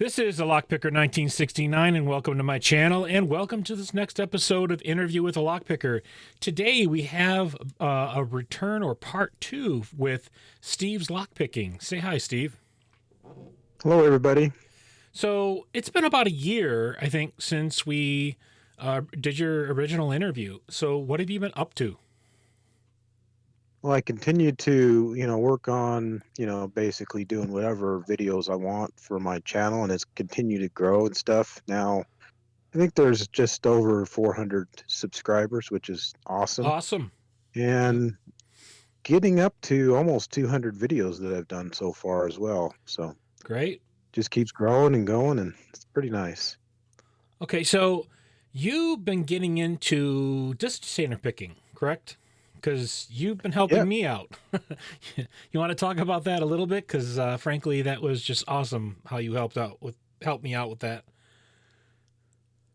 This is the Lockpicker 1969, and welcome to my channel, and welcome to this next episode of Interview with a Lockpicker. Today we have a return or part two with Steve's Lockpicking. Say hi, Steve. Hello, everybody. So it's been about a year, I think, since we did your original interview. So what have you been up to? Well, I continue to, work on, basically doing whatever videos I want for my channel, and it's continued to grow and stuff. Now, I think there's just over 400 subscribers, which is awesome, Awesome. Yeah. and getting up to almost 200 videos that I've done so far as well. So Great. just keeps growing and going, and it's pretty nice. Okay, so you've been getting into detainer picking, correct? Because you've been Yeah. helping me out. You want to talk about that a little bit? Because frankly, that was just awesome how you helped me out with that.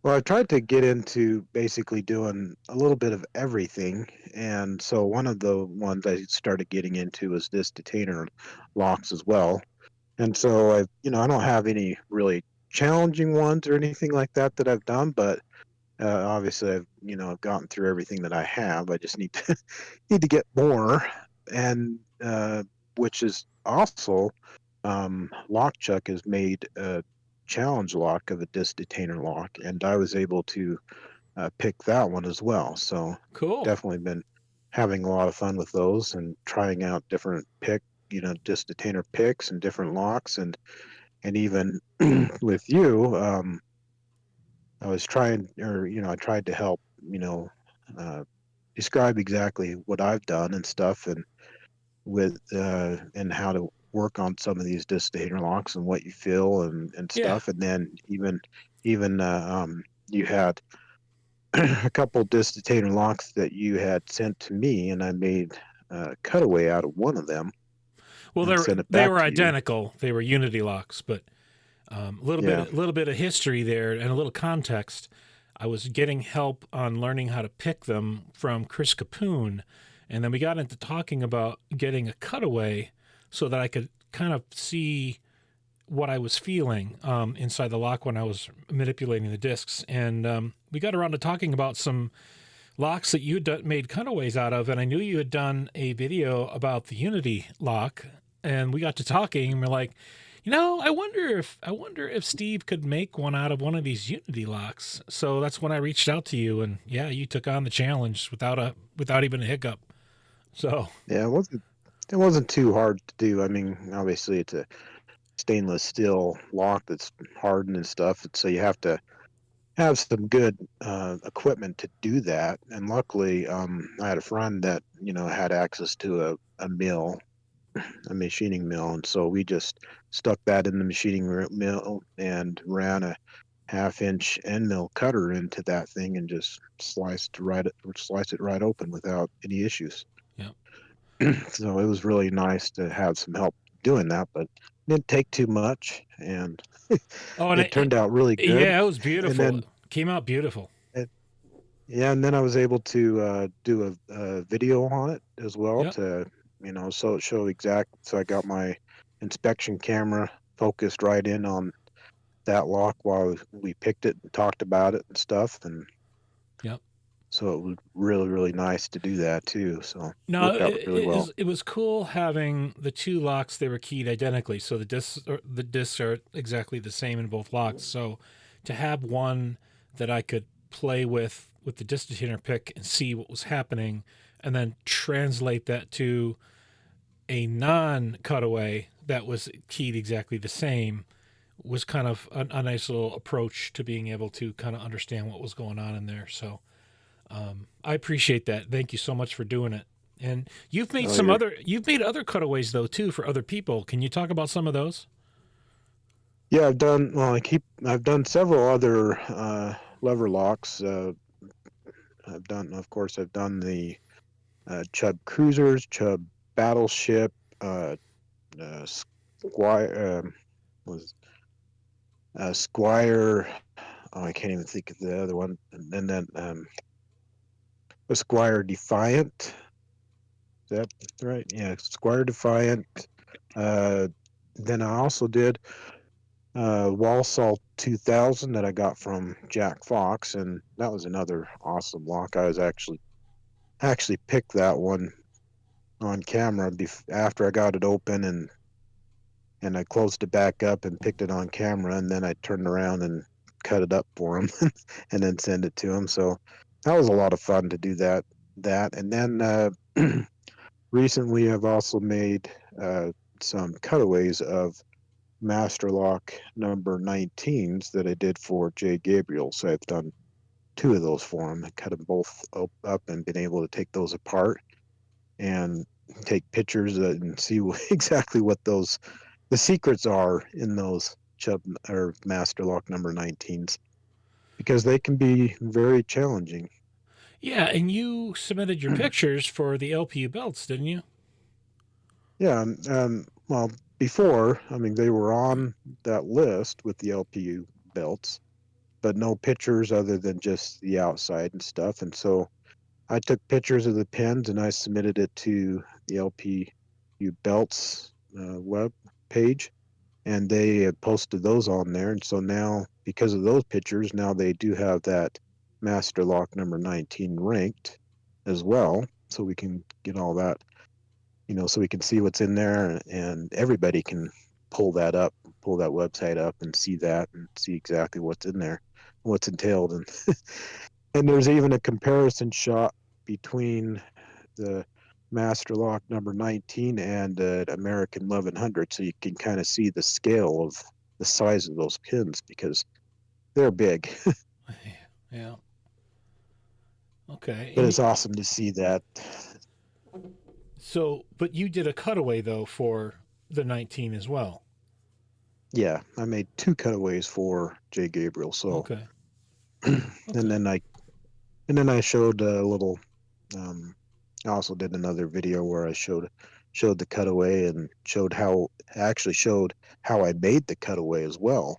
Well, I tried to get into basically doing a little bit of everything. And so one of the ones I started getting into was this detainer locks as well. And so I don't have any really challenging ones or anything like that that I've done, but obviously I've gotten through everything that I have. I just need to need to get more, and which is also LockChuck has made a challenge lock of a disc detainer lock, and I was able to pick that one as well. So Cool. definitely been having a lot of fun with those and trying out different disc detainer picks and different locks, and even with you, I was trying, or I tried to help, uh, describe exactly what I've done and stuff, and with and how to work on some of these disc locks and what you feel and Yeah. stuff. And then even you had a couple disc locks that you had sent to me, and I made a cutaway out of one of them Well, and sent it they back were to you. identical. They were Unity locks, but Yeah. a little bit of history there and a little context. I was getting help on learning how to pick them from Chris Capoon, and then we got into talking about getting a cutaway so that I could kind of see what I was feeling inside the lock when I was manipulating the discs. And we got around to talking about some locks that you made cutaways out of, and I knew you had done a video about the Unity lock, and we got to talking, and we're like, I wonder if Steve could make one out of one of these Unity locks. So that's when I reached out to you, and yeah, you took on the challenge without even a hiccup. So Yeah, it wasn't too hard to do. I mean, obviously it's a stainless steel lock that's hardened and stuff, so you have to have some good equipment to do that. And luckily, I had a friend that had access to a mill, a machining mill, and so we just stuck that in the mill and ran a half-inch end mill cutter into that thing and just slice it right open without any issues. yeah. So it was really nice to have some help doing that, but it didn't take too much, and Oh, and it turned out really good. yeah, it was And beautiful. then It came out beautiful. uh, yeah, and then I was able to do a video on it as well Yep. to, so it showed exact. So I got my inspection camera focused right in on that lock while we picked it and talked about it and stuff. And Yep. so it was really, really nice to do that too. So No, worked out really well. it was cool having the two locks. They were keyed identically, so the discs are exactly the same in both locks. So to have one that I could play with the disc detainer pick and see what was happening, and then translate that to a non-cutaway that was keyed exactly the same was kind of a nice little approach to being able to kind of understand what was going on in there. So I appreciate that. Thank you so much for doing it. And Oh, you're you've made other cutaways though too for other people. Can you talk about some of those? Yeah, I've done several other lever locks. Of done the Chubb cruisers, Chubb battleship, uh, Squire was Squire. Oh, I can't even think of the other one. And then the Squire Defiant. Is that right? Yeah, Squire Defiant. Uh, then I also did. Walsall 2000 that I got from Jack Fox, and that was another awesome lock. I was actually picked that one on camera after I got it open, and I closed it back up and picked it on camera, and then I turned around and cut it up for him and then send it to him. So that was a lot of fun to do that. And then recently I've also made some cutaways of Master Lock number 19s that I did for Jay Gabriel. So I've done two of those for him. I cut them both up and been able to take those apart and take pictures and see exactly what the secrets are in those Chubb or Master Lock number 19s, because they can be very challenging. Yeah, and you submitted your pictures for the LPU belts, didn't you? Yeah, well, before, I mean, they were on that list with the LPU belts, but no pictures other than just the outside and stuff. And so I took pictures of the pins and I submitted it to the LPU belts web page, and they had posted those on there. And so now, because of those pictures, now they do have that Master Lock number 19 ranked as well. So we can get all that, so we can see what's in there, and everybody can pull that up, pull that website up and see that and see exactly what's in there, what's entailed. And, and there's even a comparison shot between the Master Lock number 19 and American 1100, so you can kind of see the scale of the size of those pins because they're big. Yeah. Okay. But it's awesome to see that. So, but you did a cutaway though for the 19 as well. Yeah, I made two cutaways for Jay Gabriel. So, Okay. and Okay. then I showed a little. Um, I also did another video where I showed the cutaway and showed how I made the cutaway as well.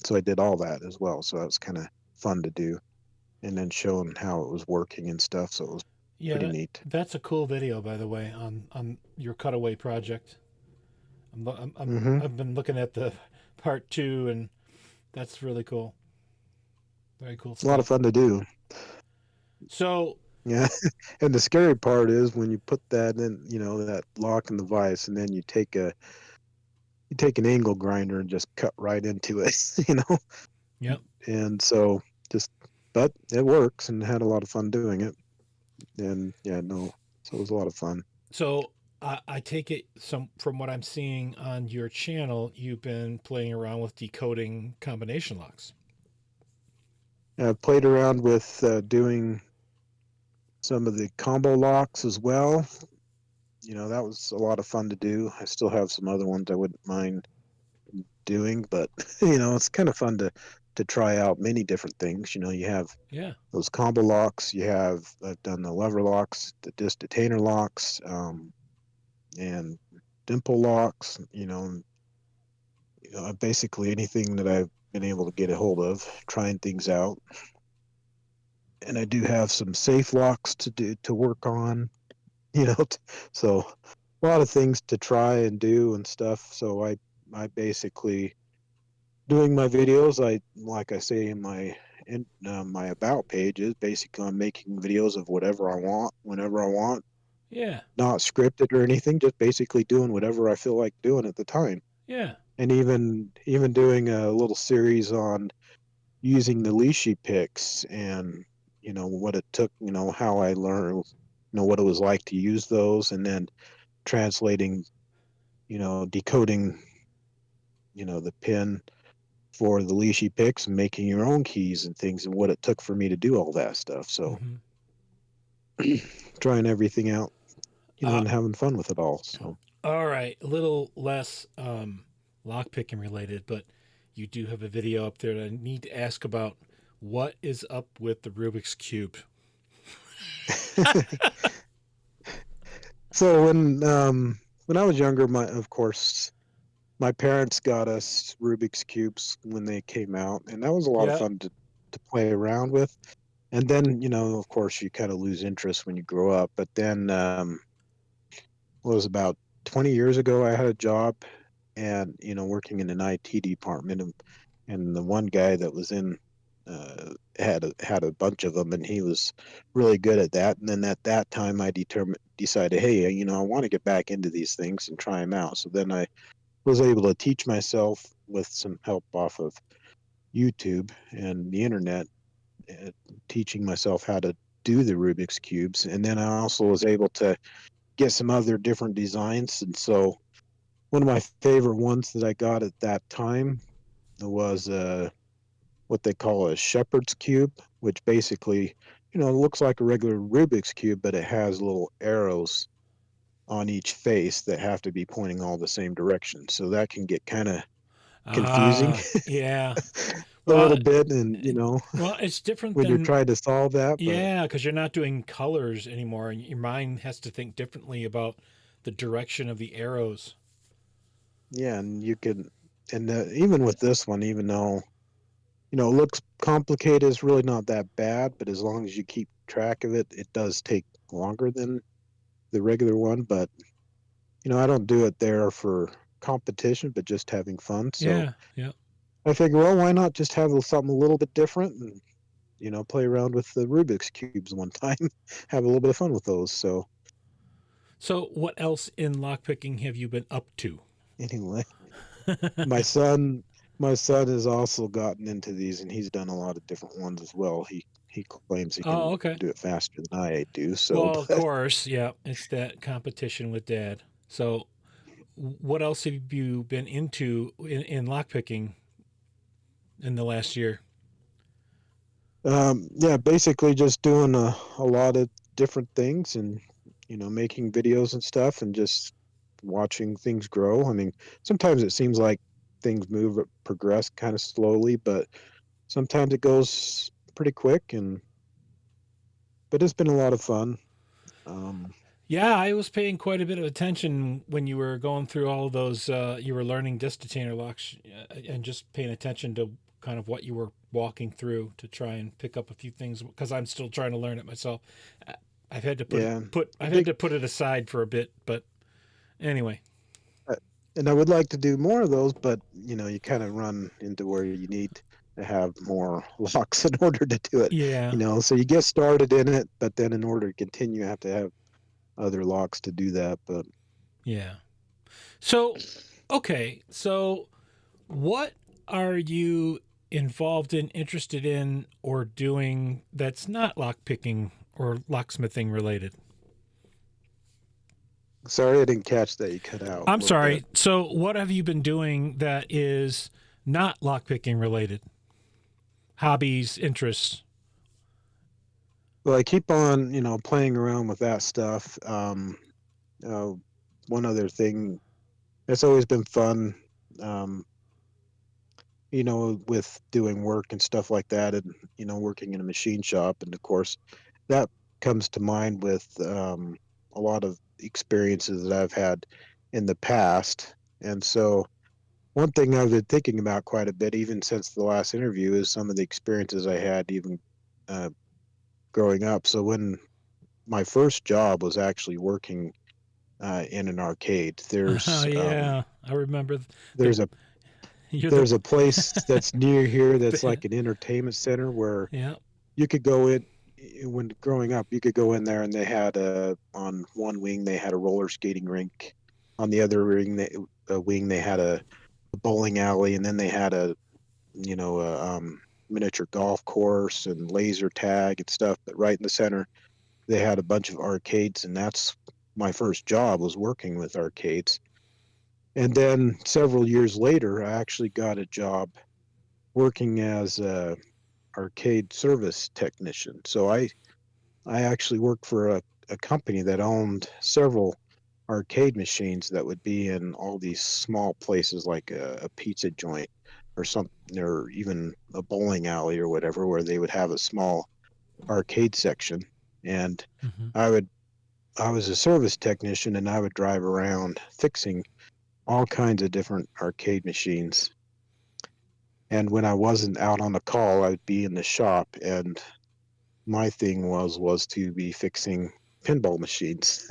So I did all that as well. So that was kind of fun to do, and then showing how it was working and stuff. So it was pretty Yeah, neat. that's a cool video, by the way, on your cutaway project. Hmm. I've been looking at the part two, and that's really cool. Very cool It's a lot of stuff. fun to do. So, Yeah. And the scary part is when you put that in, that lock in the vise, and then you take an angle grinder and just cut right into it, yep. And so just, but it works, and had a lot of fun doing it. And yeah, no, so it was a lot of fun. So I take it some from what I'm seeing on your channel, you've been playing around with decoding combination locks. I played around with doing some of the combo locks as well. That was a lot of fun to do. I still have some other ones I wouldn't mind doing, but it's kind of fun to try out many different things. You have Yeah. those combo locks. I've done the lever locks, the disc detainer locks, and dimple locks. Basically anything that I've been able to get a hold of, trying things out. And I do have some safe locks to work on. You know, so a lot of things to try and do and stuff. So I basically doing my videos. I like I say in my about page is basically I'm making videos of whatever I want, whenever I want, Yeah. not scripted or anything, just basically doing whatever I feel like doing at the time. Yeah. And even doing a little series on using the leashy picks, and what it took, how I learned, what it was like to use those, and then translating, decoding, the pin for the leashy picks and making your own keys and things, and what it took for me to do all that stuff. So Mm-hmm. trying everything out, Uh, and having fun with it all. So all right. A little less lock picking related, but you do have a video up there that I need to ask about. What is up with the Rubik's Cube? so when I was younger, my of course my parents got us Rubik's cubes when they came out, and that was a lot of Yeah. fun to play around with. And then, of course, you kind of lose interest when you grow up. But then, it was about 20 years ago, I had a job and working in an IT department, and the one guy that was in had a bunch of them, and he was really good at that. And then at that time, I decided, hey, I want to get back into these things and try them out. So then I was able to teach myself with some help off of YouTube and the internet, uh, teaching myself how to do the Rubik's cubes. And then I also was able to get some other different designs. And so one of my favorite ones that I got at that time was what they call a shepherd's cube, which basically, looks like a regular Rubik's cube, but it has little arrows on each face that have to be pointing all the same direction. So that can get kind of confusing Yeah. a little Well, bit, and it's different when you're than, trying to solve that. But yeah, because you're not doing colors anymore, and your mind has to think differently about the direction of the arrows. yeah, and you can, and even with this one, even though it looks complicated, it's really not that bad. But as long as you keep track of it, it does take longer than the regular one. But I don't do it there for competition, but just having fun. So Yeah, yeah. I figure, well, why not just have something a little bit different, and play around with the Rubik's cubes one time, have a little bit of fun with those. So So, what else in lockpicking have you been up to? anyway, my son, my son has also gotten into these, and he's done a lot of different ones as well. He claims he Oh, can okay. do it faster than I do. So, Well, of but course, yeah, it's that competition with dad. So, what else have you been into in lockpicking in the last year? yeah, basically just doing a lot of different things, and making videos and stuff, and just watching things grow. I mean, sometimes it seems like things progress kind of slowly, but sometimes it goes pretty quick, and but it's been a lot of fun. Um, Yeah, I was paying quite a bit of attention when you were going through all of those. You were learning disc detainer locks and just paying attention to kind of what you were walking through to try and pick up a few things because I'm still trying to learn it myself. Uh, I've had to yeah, I've had big, to put it aside for a bit, but anyway, uh, and I would like to do more of those, but you kind of run into where you need to have more locks in order to do it. yeah, So you get started in it, but then in order to continue, you have to have other locks to do that. But yeah. So, okay, so what are you involved in, interested in, or doing that's not lockpicking or locksmithing related? sorry, I didn't catch that. You cut out a I'm little bit. sorry. So, what have you been doing that is not lockpicking related? Hobbies, interests. Well, I keep on, playing around with that stuff. Uh, one other thing that's always been fun, um, with doing work and stuff like that, and working in a machine shop, and of course, that comes to mind with a lot of experiences that I've had in the past. And so, one thing I've been thinking about quite a bit, even since the last interview, is some of the experiences I had even uh, growing up. So when my first job was actually working in an arcade. Oh yeah, I remember the There's a you're the there's a place that's near here that's like an entertainment center where yeah. you could go in. When growing up, you could go in there, and they had on one wing they had a roller skating rink, on the other wing they had a bowling alley, and then they had a miniature golf course and laser tag and stuff. But right in the center, they had a bunch of arcades, and that's my first job, was working with arcades. And then several years later, I actually got a job working as a arcade service technician. So I actually worked for a company that owned several arcade machines that would be in all these small places, like a pizza joint or something, or even a bowling alley or whatever, where they would have a small arcade section. And Mm-hmm. I would I was a service technician, and I would drive around fixing all kinds of different arcade machines. And when I wasn't out on a call, I'd be in the shop, and my thing was to be fixing pinball machines.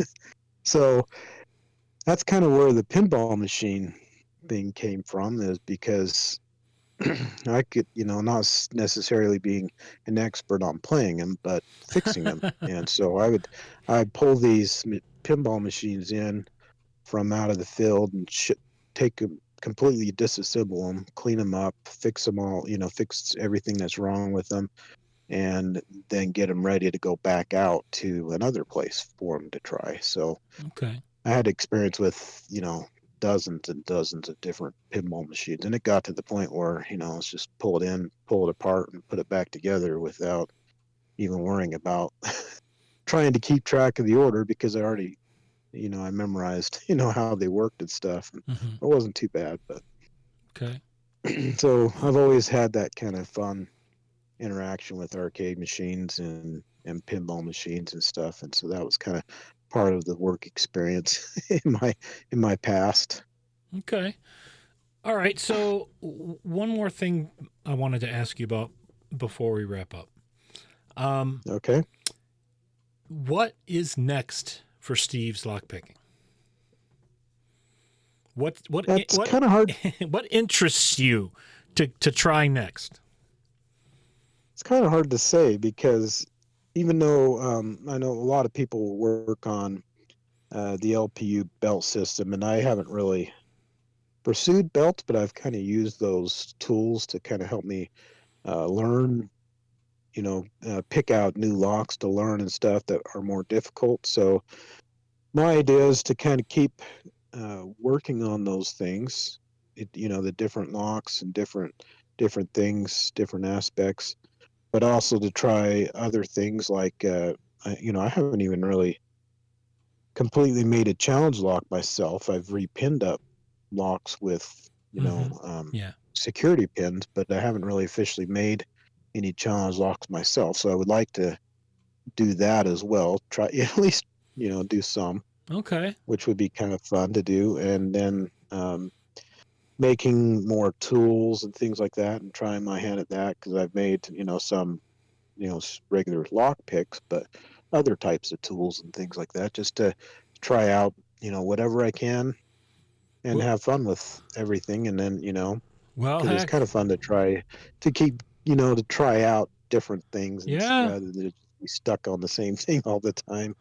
So that's kind of where the pinball machine thing came from is because I could, not necessarily being an expert on playing them, but fixing them. And so I'd pull these pinball machines in from out of the field and take them, completely disassemble them, clean them up, fix them all, fix everything that's wrong with them, and then get them ready to go back out to another place for them to try. So Okay. I had experience with, dozens and dozens of different pinball machines. And it got to the point where, it's just pull it in, pull it apart, and put it back together without even worrying about trying to keep track of the order because I already, I memorized, how they worked and stuff. And Hmm. it wasn't too bad. But Okay. so I've always had that kind of fun interaction with arcade machines and pinball machines and stuff. And so that was kind of part of the work experience in my past. Okay. All right. So one more thing I wanted to ask you about before we wrap up. Um, Okay. what is next for Steve's lockpicking? That's What kind of hard. what interests you to try next? It's kind of hard to say because even though I know a lot of people work on the LPU belt system, and I haven't really pursued belts, but I've kind of used those tools to kind of help me learn, pick out new locks to learn and stuff that are more difficult. So my idea is to kind of keep working on those things, the different locks and different things, different aspects, but also to try other things like, I haven't even really completely made a challenge lock myself. I've repinned up locks with, Mm-hmm. Yeah. security pins, but I haven't really officially made any challenge locks myself. So I would like to do that as well. Try at least, do some, Okay. which would be kind of fun to do. And then making more tools and things like that and trying my hand at that because I've made, some, regular lock picks, but other types of tools and things like that just to try out, whatever I can and Well, have fun with everything. And then, well, because it's heck. kind of fun to try to keep, to try out different things and Yeah. rather than just be stuck on the same thing all the time.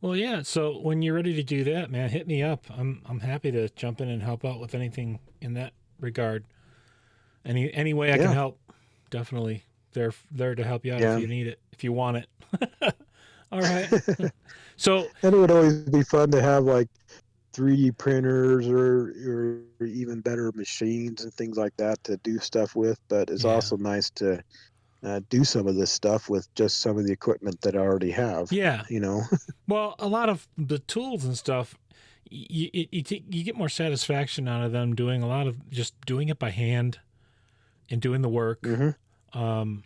Well, yeah. So when you're ready to do that, man, hit me up. I'm happy to jump in and help out with anything in that regard. Any way I can Yeah. help, definitely there to help you out if Yeah. you need it, if you want it. All right. So And it would always be fun to have like 3D printers or even better machines and things like that to do stuff with. But it's yeah, also nice to do some of this stuff with just some of the equipment that I already have, yeah. you know? Well, a lot of the tools and stuff, you get more satisfaction out of them doing a lot of just doing it by hand and doing the work. Hmm. Um,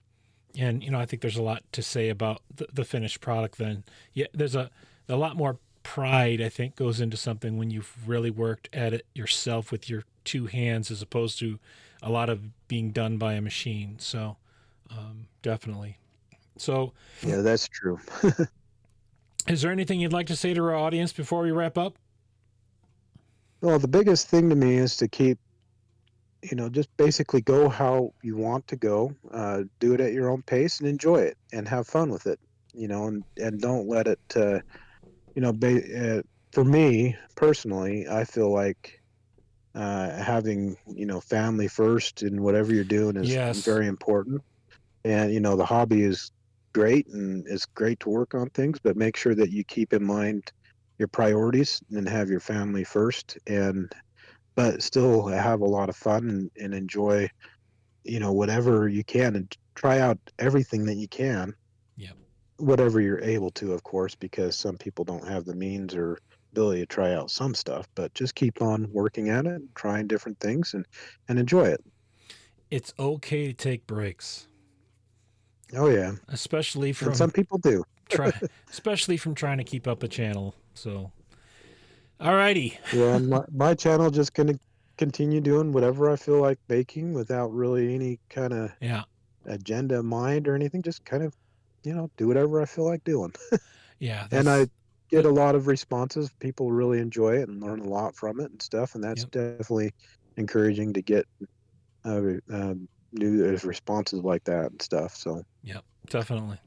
and I think there's a lot to say about the finished product. Then, yeah, there's a lot more pride I think goes into something when you've really worked at it yourself with your two hands as opposed to a lot of being done by a machine. So, definitely. So, Yeah, that's true. is there anything you'd like to say to our audience before we wrap up? Well, the biggest thing to me is to keep, just basically go how you want to go, do it at your own pace and enjoy it and have fun with it, and don't let it, for me personally, I feel like having, family first in whatever you're doing is Yes. very important. And, the hobby is great and it's great to work on things, but make sure that you keep in mind your priorities and have your family first but still have a lot of fun and enjoy, whatever you can and try out everything that you can, Yep. whatever you're able to, of course, because some people don't have the means or ability to try out some stuff, but just keep on working at it, trying different things and enjoy it. It's okay to take breaks, Oh yeah. especially And from some people do. try, especially from trying to keep up a channel. So, alrighty. Yeah, and my channel just gonna continue doing whatever I feel like making without really any kind of Yeah. agenda in mind or anything. Just kind of, do whatever I feel like doing. Yeah. And I get That. a lot of responses. People really enjoy it and learn a lot from it and stuff. And that's Yep. definitely, encouraging to get new responses like that and stuff. So Yep, definitely.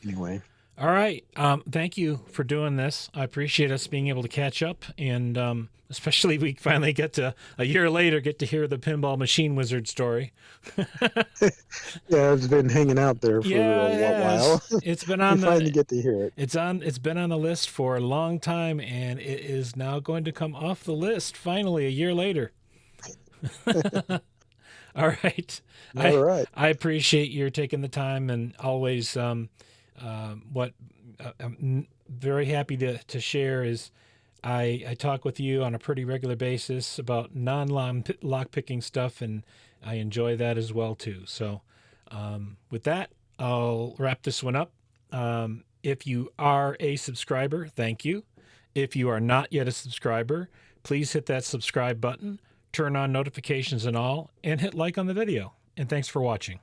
anyway, All right. Thank you for doing this. I appreciate us being able to catch up, and especially we finally get to, a year later, get to hear the Pinball Machine Wizard story. yeah, it's been hanging out there for Yeah, a it while. has. It's been We on finally the get to hear it. it's been on the list for a long time, and it is now going to come off the list finally a year later. All right. All right. I appreciate your taking the time, and always what I'm very happy to share is I talk with you on a pretty regular basis about non-lock picking stuff, and I enjoy that as well too. So with that, I'll wrap this one up. If you are a subscriber, thank you. If you are not yet a subscriber, please hit that subscribe button, turn on notifications and all, and hit like on the video. And thanks for watching.